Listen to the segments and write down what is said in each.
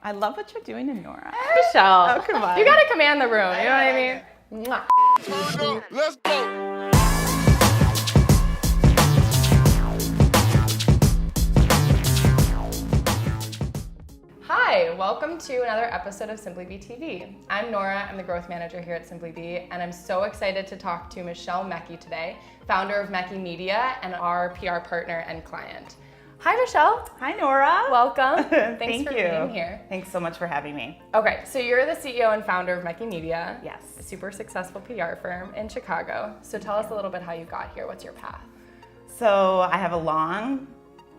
I love what you're doing in Nora. Michelle. Oh, come on. You gotta command the room, you know what I mean? Mwah. Let's go. Hi, welcome to another episode of Simply Be TV. I'm Nora, I'm the growth manager here at Simply Be, and I'm so excited to talk to Michelle Mekky today, founder of Mekky Media and our PR partner and client. Hi, Michelle. Hi, Nora. Welcome. Thank Thanks for you. being here. Thanks so much for having me. Okay, so you're the CEO and founder of Mekky Media. Yes. A super successful PR firm in Chicago. So tell us a little bit how you got here. What's your path? So I have a long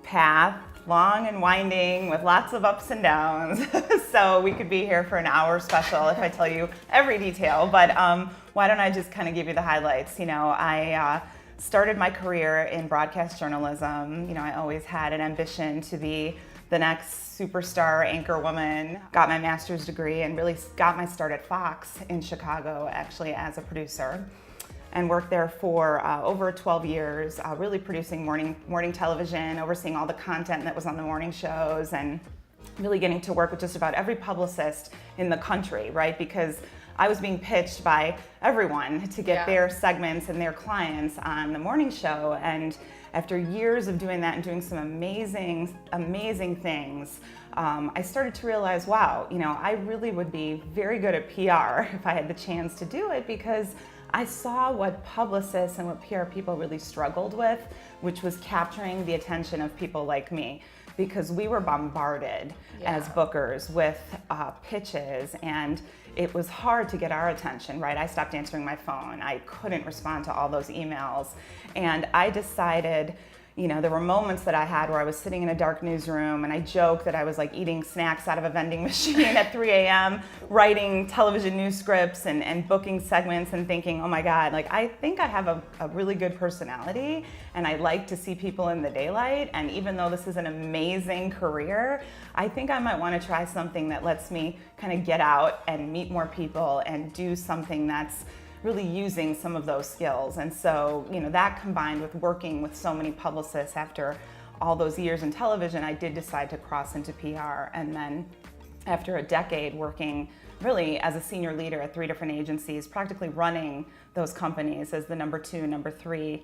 path, long and winding with lots of ups and downs. So we could be here for an hour special if I tell you every detail, but why don't I just kind of give you the highlights? You know, I started my career in broadcast journalism. You know, I always had an ambition to be the next superstar anchor woman. Got my master's degree and really got my start at Fox in Chicago, actually as a producer, and worked there for over 12 years, really producing morning television, overseeing all the content that was on the morning shows, and really getting to work with just about every publicist in the country, right? Because I was being pitched by everyone to get their segments and their clients on the morning show. And after years of doing that and doing some amazing, amazing things, I started to realize, wow, you know, I really would be very good at PR if I had the chance to do it, because I saw what publicists and what PR people really struggled with, which was capturing the attention of people like me, because we were bombarded as bookers with pitches, and it was hard to get our attention, right? I stopped answering my phone. I couldn't respond to all those emails. And I decided, you know, there were moments that I had where I was sitting in a dark newsroom and I joked that I was like eating snacks out of a vending machine at 3 a.m., writing television news scripts and booking segments and thinking, oh my God, like I think I have a really good personality and I like to see people in the daylight. And even though this is an amazing career, I think I might want to try something that lets me kind of get out and meet more people and do something that's really using some of those skills. And so, you know, that combined with working with so many publicists after all those years in television, I did decide to cross into PR. And then after a decade working really as a senior leader at 3 different agencies, practically running those companies as the number 2, number 3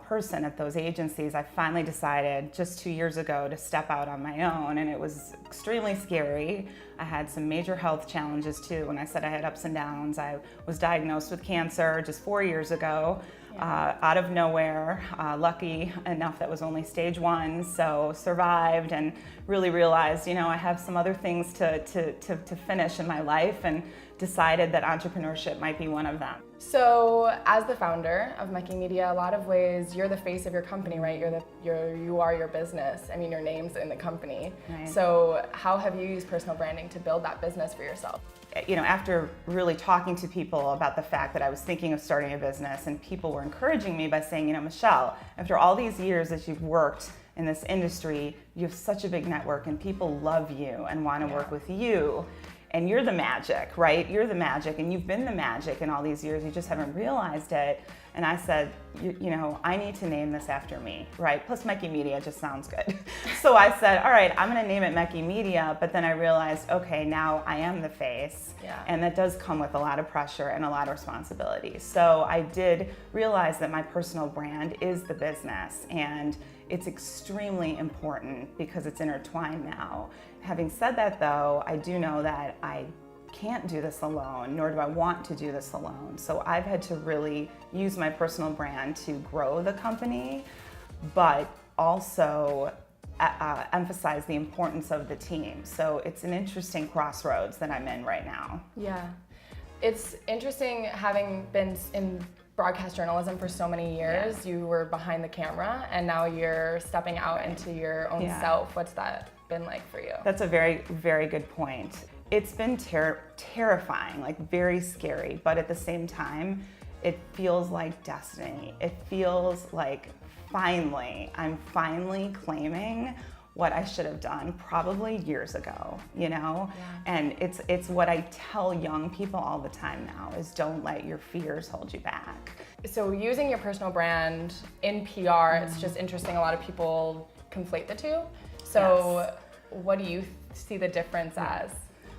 person at those agencies, I finally decided just 2 years ago to step out on my own, and it was extremely scary. I had some major health challenges too. When I said I had ups and downs, I was diagnosed with cancer just 4 years ago, out of nowhere. Lucky enough that was only stage 1, so survived and really realized, you know, I have some other things to finish in my life, and decided that entrepreneurship might be one of them. So, as the founder of Mekky Media, a lot of ways you're the face of your company, right? You are your business. I mean, your name's in the company. Right. So, how have you used personal branding to build that business for yourself? You know, after really talking to people about the fact that I was thinking of starting a business, and people were encouraging me by saying, you know, Michelle, after all these years that you've worked in this industry, you have such a big network and people love you and want to work with you. And you're the magic, right? You're the magic, and you've been the magic in all these years. You just haven't realized it. And I said, you know, I need to name this after me, right? Plus Mekky Media just sounds good. So I said, all right, I'm gonna name it Mekky Media, but then I realized, okay, now I am the face. And that does come with a lot of pressure and a lot of responsibility. So I did realize that my personal brand is the business, and it's extremely important because it's intertwined now. Having said that though, I do know that I can't do this alone, nor do I want to do this alone. So I've had to really use my personal brand to grow the company, but also emphasize the importance of the team. So it's an interesting crossroads that I'm in right now. Yeah. It's interesting having been in broadcast journalism for so many years. You were behind the camera and now you're stepping out into your own self. What's that been like for you? That's a very, very good point. It's been terrifying, like very scary, but at the same time, it feels like destiny. It feels like I'm finally claiming what I should have done probably years ago, you know? And it's what I tell young people all the time now is don't let your fears hold you back. So using your personal brand in PR, it's just interesting. A lot of people conflate the two. So what do you see the difference as?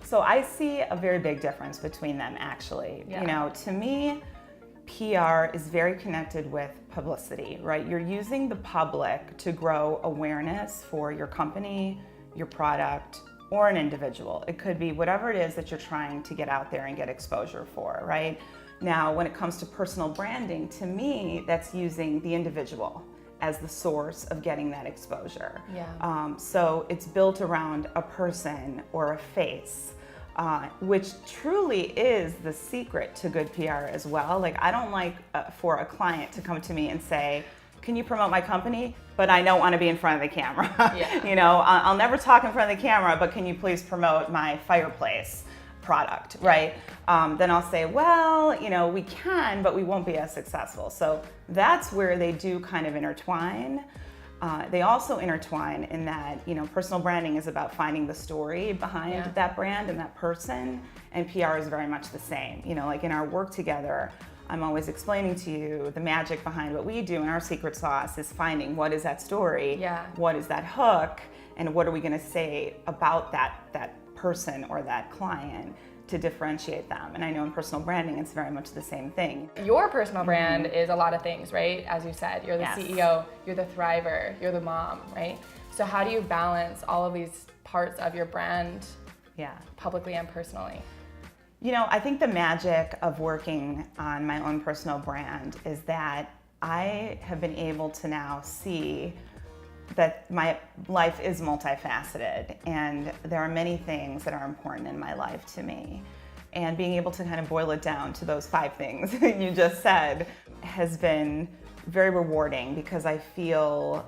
So I see a very big difference between them, actually. Yeah. You know, to me, PR is very connected with publicity, right? You're using the public to grow awareness for your company, your product, or an individual. It could be whatever it is that you're trying to get out there and get exposure for, right? Now, when it comes to personal branding, to me, that's using the individual as the source of getting that exposure. Yeah. So it's built around a person or a face, which truly is the secret to good PR as well. Like, I don't like for a client to come to me and say, can you promote my company? But I don't want to be in front of the camera. Yeah. You know, I'll never talk in front of the camera, but can you please promote my fireplace product, right? Then I'll say, well, you know, we can, but we won't be as successful. So that's where they do kind of intertwine. They also intertwine in that, you know, personal branding is about finding the story behind that brand and that person, and PR is very much the same. You know, like in our work together, I'm always explaining to you the magic behind what we do, and our secret sauce is finding what is that story, what is that hook, and what are we going to say about that person or that client to differentiate them. And I know in personal branding, it's very much the same thing. Your personal brand is a lot of things, right? As you said, you're the CEO, you're the thriver, you're the mom, right? So how do you balance all of these parts of your brand publicly and personally? You know, I think the magic of working on my own personal brand is that I have been able to now see that my life is multifaceted, and there are many things that are important in my life to me. And being able to kind of boil it down to those 5 things that you just said has been very rewarding, because I feel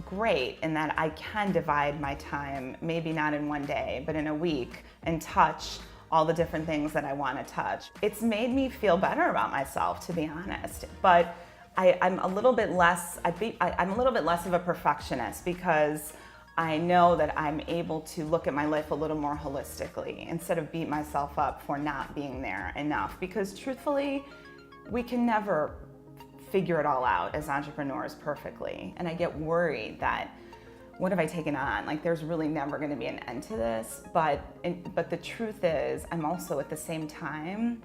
great in that I can divide my time, maybe not in one day, but in a week, and touch all the different things that I want to touch. It's made me feel better about myself, to be honest. But I'm a little bit less. I'm a little bit less of a perfectionist, because I know that I'm able to look at my life a little more holistically instead of beat myself up for not being there enough. Because truthfully, we can never figure it all out as entrepreneurs perfectly, and I get worried that, what have I taken on? Like, there's really never going to be an end to this. But the truth is, I'm also at the same time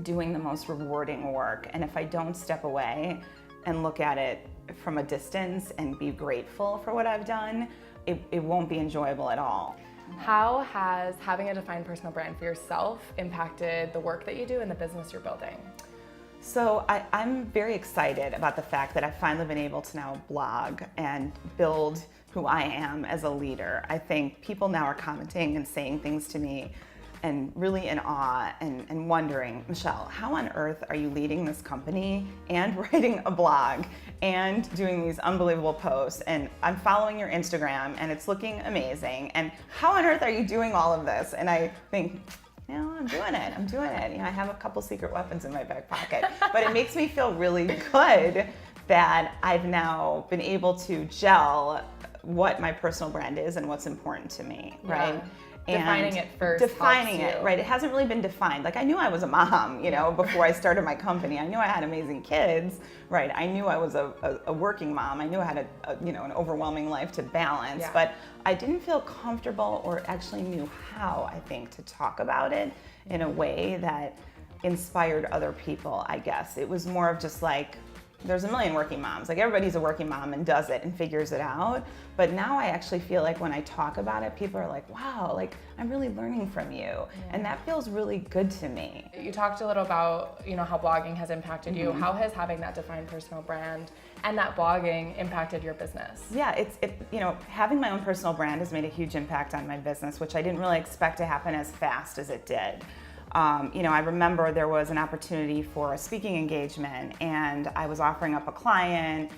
doing the most rewarding work. And if I don't step away and look at it from a distance and be grateful for what I've done, it won't be enjoyable at all. How has having a defined personal brand for yourself impacted the work that you do and the business you're building? So I'm very excited about the fact that I've finally been able to now blog and build who I am as a leader. I think people now are commenting and saying things to me and really in awe and wondering, Michelle, how on earth are you leading this company and writing a blog and doing these unbelievable posts? And I'm following your Instagram and it's looking amazing. And how on earth are you doing all of this? And I think, you know, I'm doing it. You know, I have a couple secret weapons in my back pocket, but it makes me feel really good that I've now been able to gel what my personal brand is and what's important to me, right? And defining it first. Defining it, right? It hasn't really been defined. Like, I knew I was a mom, you know, before I started my company. I knew I had amazing kids, right? I knew I was a working mom. I knew I had an overwhelming life to balance, but I didn't feel comfortable or actually knew how, I think, to talk about it in a way that inspired other people, I guess. It was more of just like, there's a million working moms. Like, everybody's a working mom and does it and figures it out. But now I actually feel like when I talk about it, people are like, wow, like, I'm really learning from you. And that feels really good to me. You talked a little about, you know, how blogging has impacted you. How has having that defined personal brand and that blogging impacted your business? Yeah, you know, having my own personal brand has made a huge impact on my business, which I didn't really expect to happen as fast as it did. You know, I remember there was an opportunity for a speaking engagement, and I was offering up a client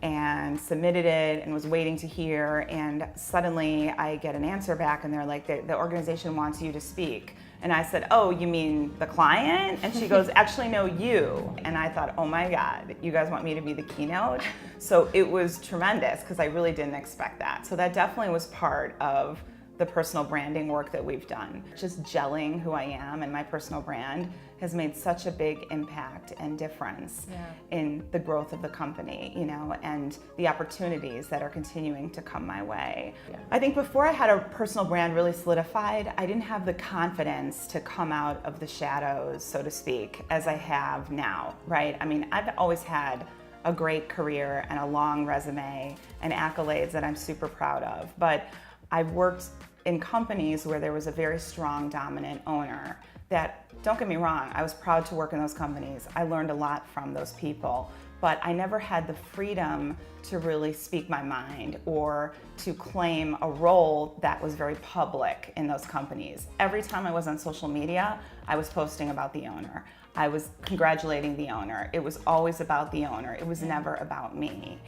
and submitted it and was waiting to hear, and suddenly I get an answer back and they're like, the organization wants you to speak. And I said, oh, you mean the client? And she goes, actually, no, you. And I thought, oh my God, you guys want me to be the keynote? So it was tremendous, because I really didn't expect that. So that definitely was part of the personal branding work that we've done. Just gelling who I am and my personal brand has made such a big impact and difference in the growth of the company, you know, and the opportunities that are continuing to come my way. I think before I had a personal brand really solidified, I didn't have the confidence to come out of the shadows, so to speak, as I have now, right? I mean, I've always had a great career and a long resume and accolades that I'm super proud of. But I've worked in companies where there was a very strong, dominant owner that, don't get me wrong, I was proud to work in those companies. I learned a lot from those people, but I never had the freedom to really speak my mind or to claim a role that was very public in those companies. Every time I was on social media, I was posting about the owner. I was congratulating the owner. It was always about the owner. It was never about me.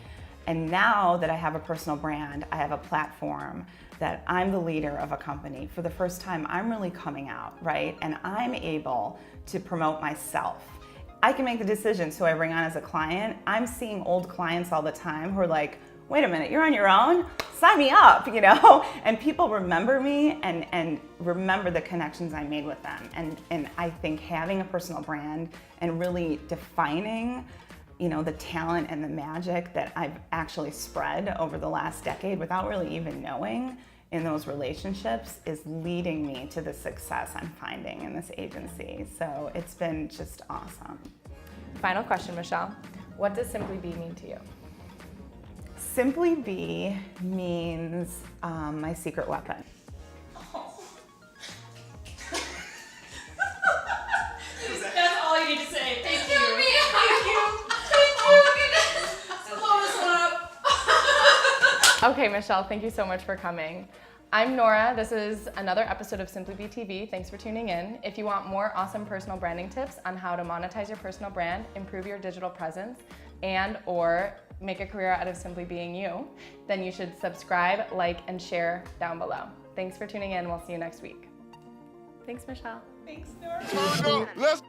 And now that I have a personal brand, I have a platform that I'm the leader of a company. For the first time, I'm really coming out, right? And I'm able to promote myself. I can make the decisions who I bring on as a client. I'm seeing old clients all the time who are like, wait a minute, you're on your own? Sign me up, you know? And people remember me and remember the connections I made with them. And I think having a personal brand and really defining, you know, the talent and the magic that I've actually spread over the last decade without really even knowing in those relationships is leading me to the success I'm finding in this agency. So it's been just awesome. Final question, Michelle. What does Simply Be mean to you? Simply Be means my secret weapon. That's all you need to say. Thank you. Thank you. Thank you. Blow this one up. Okay, Michelle, thank you so much for coming. I'm Nora. This is another episode of Simply Be TV. Thanks for tuning in. If you want more awesome personal branding tips on how to monetize your personal brand, improve your digital presence, and or make a career out of simply being you, then you should subscribe, like, and share down below. Thanks for tuning in. We'll see you next week. Thanks, Michelle. Thanks, Nora. Let's